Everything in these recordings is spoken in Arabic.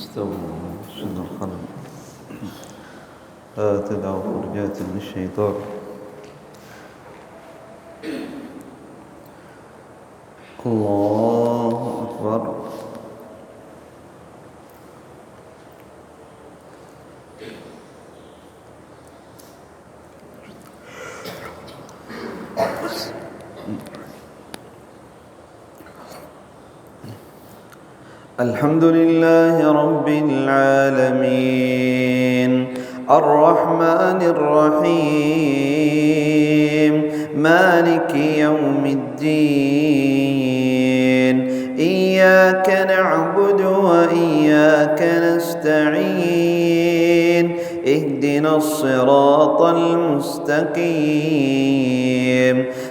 استووا شد القلم. لا تدعوا فرجات للشيطان. الله أكبر. الحمد لله رب العالمين الرحمن الرحيم مالك يوم الدين إياك نعبد وإياك نستعين اهدنا الصراط المستقيم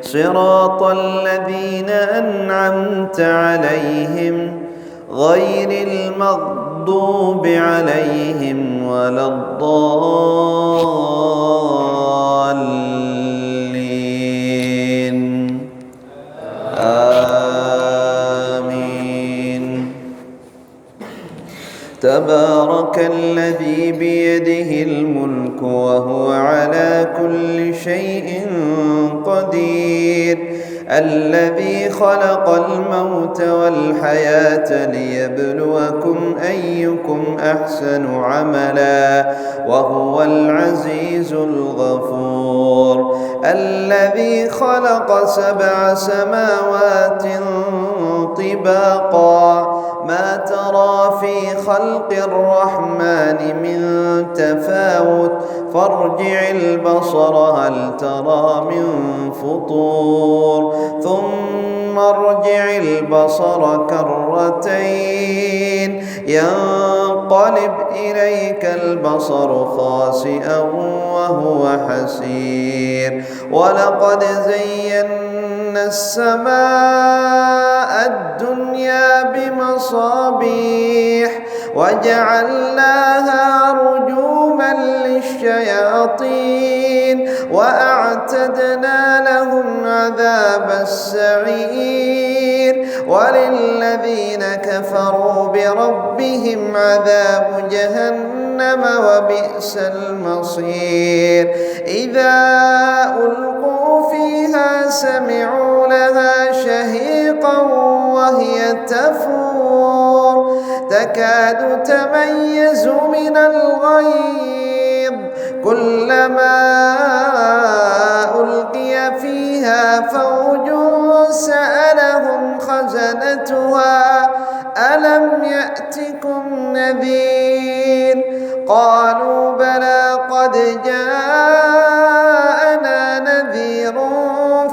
صراط الذين أنعمت عليهم غير المغضوب عليهم ولا الضالين آمين. تبارك الذي بيده الملك وهو على كل شيء قدير الذي خلق الموت والحياة ليبلوكم أيكم أحسن عملا وهو العزيز الغفور الذي خلق 7 سماوات طباقا ما ترى في خلق الرحمن من تفاوت فارجع البصر هل ترى من فطور ثم ارجع البصر كرتين ينقلب إليك البصر خاسئا وهو حسير ولقد زينا السماء الدنيا بمصابيح وجعلناها رجوما للشياطين وأعتدنا لهم عذاب السعير وللذين كفروا بربهم عذاب جهنم وبئس المصير إذا ألقوا فيها سمعوا لها شهيقا وهي تفور تكاد تميز من الغيظ كلما ألقي فيها فوج سألهم خزنتها ألم يأتكم نذير قالوا بلى قد جاءنا نذير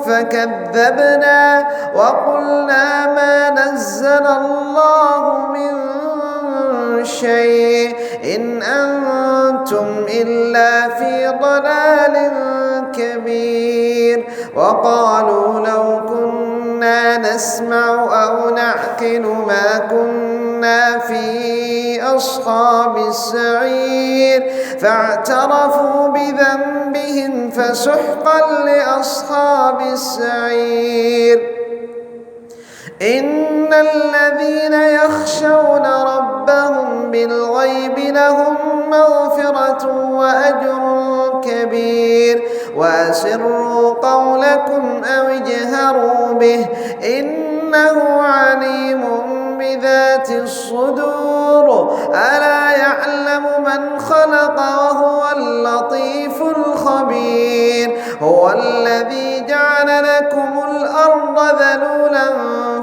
فكذبنا وقلنا ما نزل الله من شيء إن أنتم إلا في ضلال كبير وقالوا لو كنا نسمع أو نعقل ما كنا في أصحاب السعير فاعترفوا بذنبهم فسحقا لأصحاب السعير إن الذين يخشون ربهم بالغيب لهم مغفرة وأجر كبير وأسروا قولكم أو اجهروا به إنه عليم بذات الصدور ألا يعلم من خلق وهو اللطيف الخبير هو الذي جعل لكم الأرض ذلولا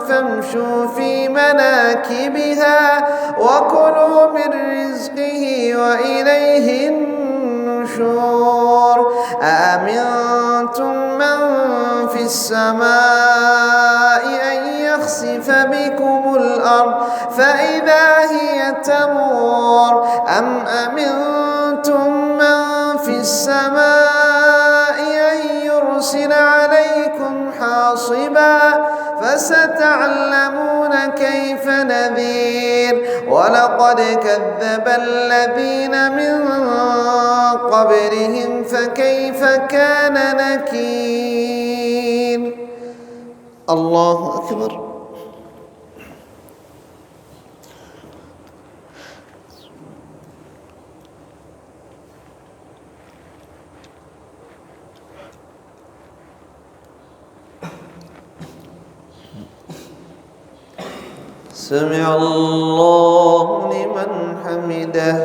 فامشوا في مناكبها وكلوا من رزقه وإليه النشور أأمنتم من في السماء أن يخسف بكم الأرض فإذا هي تمور أم أمنتم من في السماء أن يرسل عليكم حاصبا فستعلمون كيف نذير ولقد كذب الذين من قبلهم فكيف كان نكير الله أكبر سمع الله لمن حمده.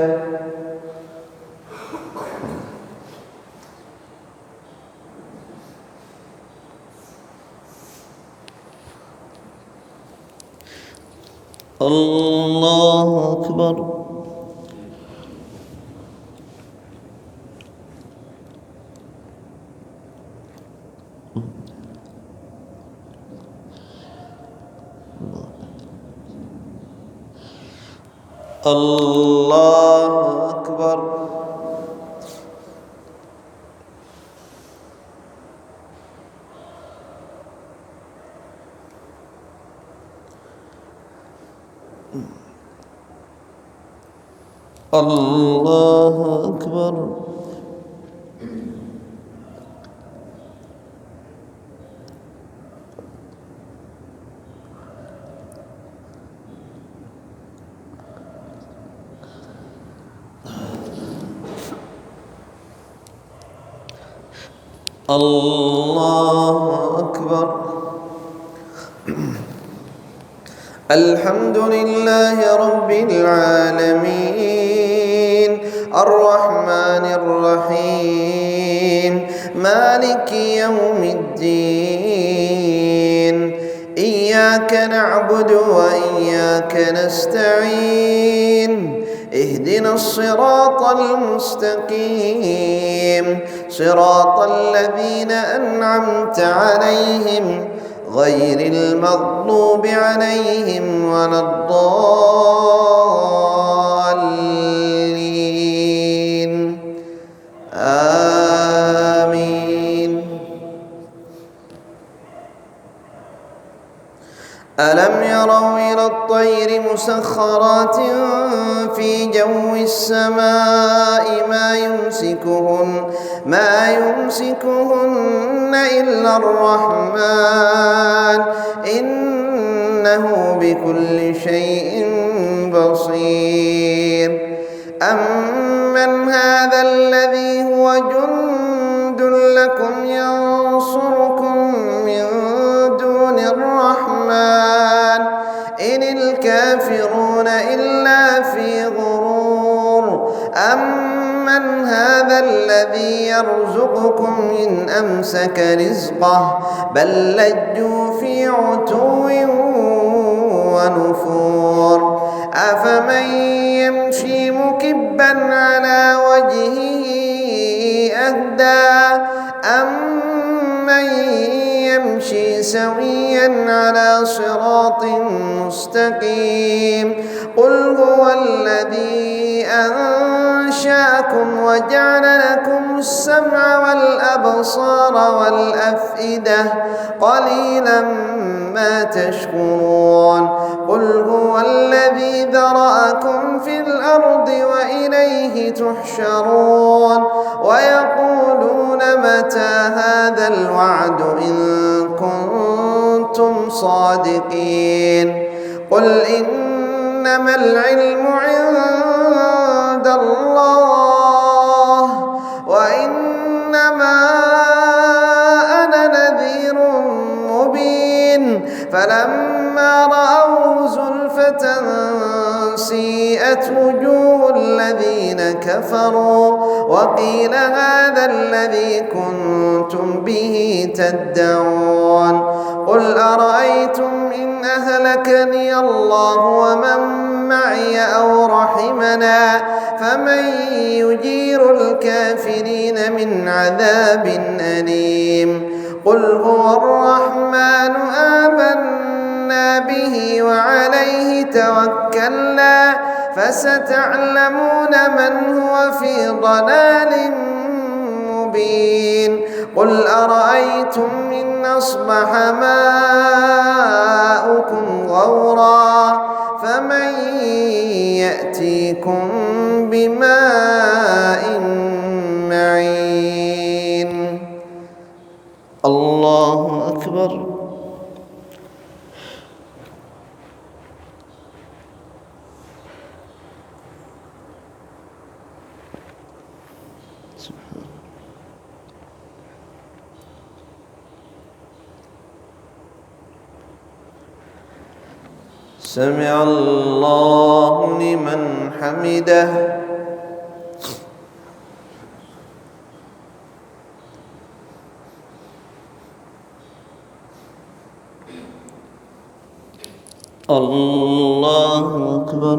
الله أكبر. الله أكبر. الله أكبر. الله أكبر. الحمد لله رب العالمين الرحمن الرحيم مالك يوم الدين إياك نعبد وإياك نستعين اهدنا الصراط المستقيم صراط الذين أنعمت عليهم غير المغضوب عليهم ولا الضالين آمين. ألم يروا إلى الطير مسخرات في جو السماء ما يمسكهن إلا الرحمن إنه بكل شيء بصير. أمن هذا الذي هو جند لكم ينصركم من دون الرحمن إن الكافرون إلا في غرور. أمن هذا الذي يرزقكم إن أمسك رزقه بل لجوا في عتو ونفور. أفمن يمشي مكبا على وجهه أهدى أمن يمشي سويا على صراط مستقيم. قل هو الذي أنشأكم وجعل لكم السمع والأبصار والأفئدة قليلا ما تشكرون. قل هو الذي ذرأكم في الأرض وإليه تحشرون. ويقولون متى هذا الوعد إن كنتم صادقين. قل إنما العلم عند الله وإنما أنا نذير مبين. فلما رأوه زلفة سيئت وجوه الذين كفروا وقيل هذا الذي كنتم به تدعون. قل أرأيتم إن أهلكني الله ومن معي أو رحمنا فمن يجير الكافرين من عذاب أليم. قل هو الرحمن آمنا به وعليه توكلنا فستعلمون من هو في ضلال مبين. قل أرأيتم إن أصبح ماؤكم غورا فمن يأتيكم بماء معين. الله أكبر. سمع الله لمن حمده. الله أكبر.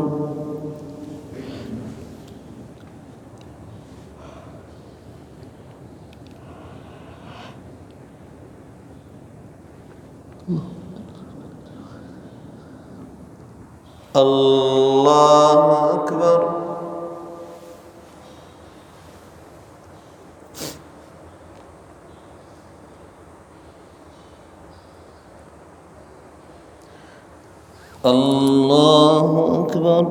الله أكبر. الله أكبر.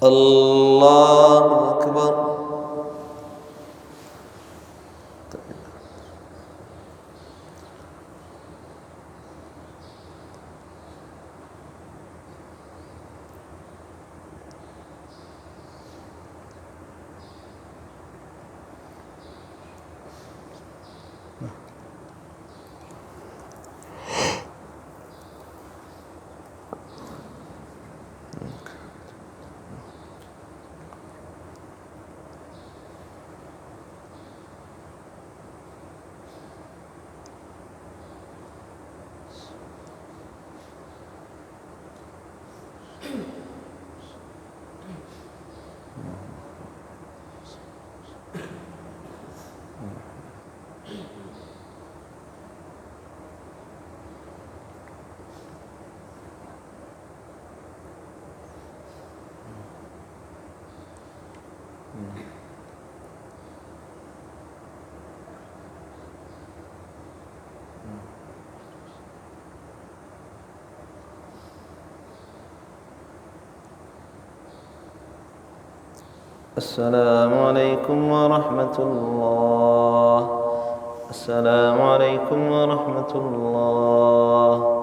الله أكبر. السلام عليكم ورحمة الله. السلام عليكم ورحمة الله.